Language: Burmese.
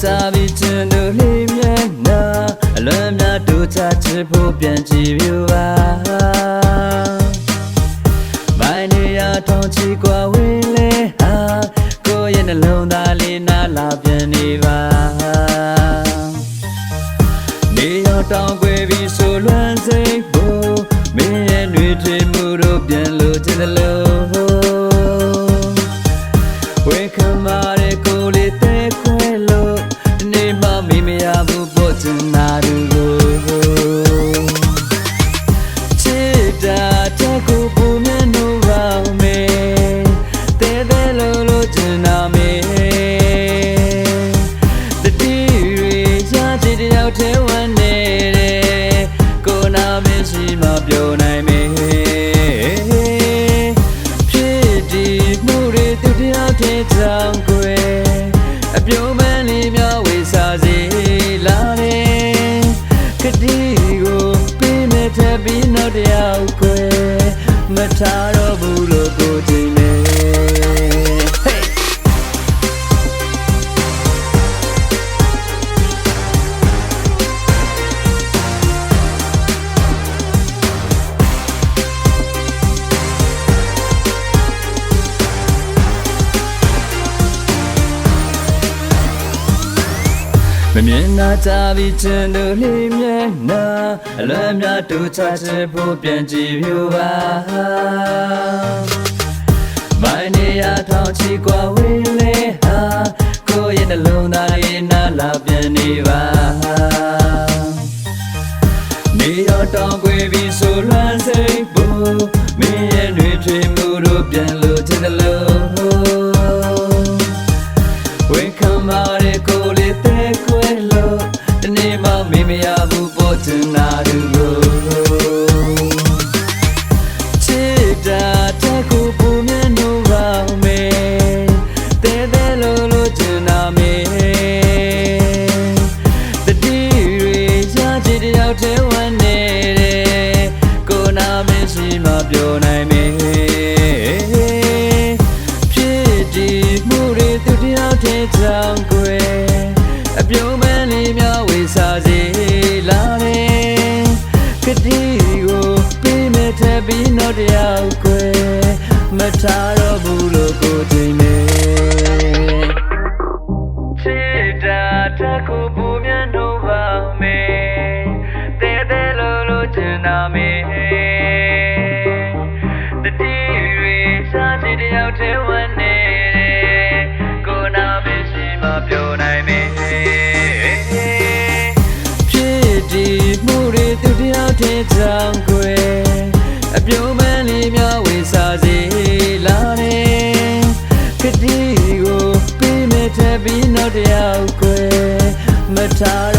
တာပြီးချင်တို့လေးမျက်နှာအလွမ်းများတို့ချချစ်ဖို့ပြန်ကြည့်ပြပါမိုင်းနေရထောင်ချီကွာဝင်းလေဟာကိုယ့်ရဲ့နှလုံးသားလေးနားလာပြန်နေပါနေရောက်တောင်းခွေပြီးဆိုလွမ်းစိတ်ဖို့မင်းရဲ့နှွေထွေးမှုတို့ပြန်လို့ချင်တယ်လို့ဝေခမာရဲ့ကိုယ်လေးတဲခွဲလို့ဒီနေ့မှမေးမရဘူးပို့ချင်တာတို့ချစ်တာတဲ့ကိုပူမျက်နှာပါမေတဲတဲလို့ချင်တာမေတတိရီရချစ်တယောက်ထဲဝမ်းနေတယ်ကိုနာမရှိမှပြောနိုင်မေဖြစ်ဒီမှုတွေသူတယောက်ထဲကြောင့်ကိုယ်အပြုံးမန်းလေးများဝေစားစေလာတယ်ကတိကိုပေးမဲ့ထပ်ပြီးနောက်တယောက်ကိုယ်မထားတော့ဘူးလို့ကိုကြည့်နေမမြင်နာကြပြီးချင်တို့လေးမျက်နှာအလွမ်းများတို့ချချစ်ဖို့ပြန်ကြည့်ပြပါမိုင်းနေရထောင်ချီကွာဝင်းလေဟာကိုယ့်ရဲ့နှလုံးသားလေးနားလာပြန်နေပါနေရောတောင်းခွေပြီးဆိုလွမ်းစိတ်ဖို့မင်းရဲ့နှွေထွေးမှုတို့ပြန်လို့ချင်တယ်လို့ဝေခမာရဲ့ကိုယ်လေးတဲခွဲလို့ဒီနေ့မှမေးမရဘူးပို့ချင်တာတို့ချစ်တာတဲ့ကိုပူမျက်နှာပါမေတဲတဲလို့ချင်တာမေတတိရီရချစ်တယောက်ထဲဝမ်းနေတယ်ကိုနာမရှိမှပြောနိုင်မေဖြစ်ဒီမှုတွေသူတယောက်ထဲကြောင့်ကိုယ်အပြုံးမန်းလေးများဝေစားစေလာတယ်ကတိကိုပေးမဲ့ထပ်ပြီးနောက်တယောက်ကိုယ်မထားတော့ဘူးလို့ကိုကြည့်နေချစ်တာတဲ့ကိုပူမျက်နှာပါမေတဲတဲလို့ချင်တာမေတတိရီစားချစ်တယောက်ထဲဝမ်းနေတယ်ကိုနာမရှိမှပြောနိုင်မေဖြစ်ဒီမှုတွေသူတယောက်ထဲကြောင့်ကိုယ်အပြုံးမန်းလေးများဝေစားစေလာတယ်ကတိကိုပေးမဲ့ထပ်ပြီးနောက်တယောက်ကိုယ်မထား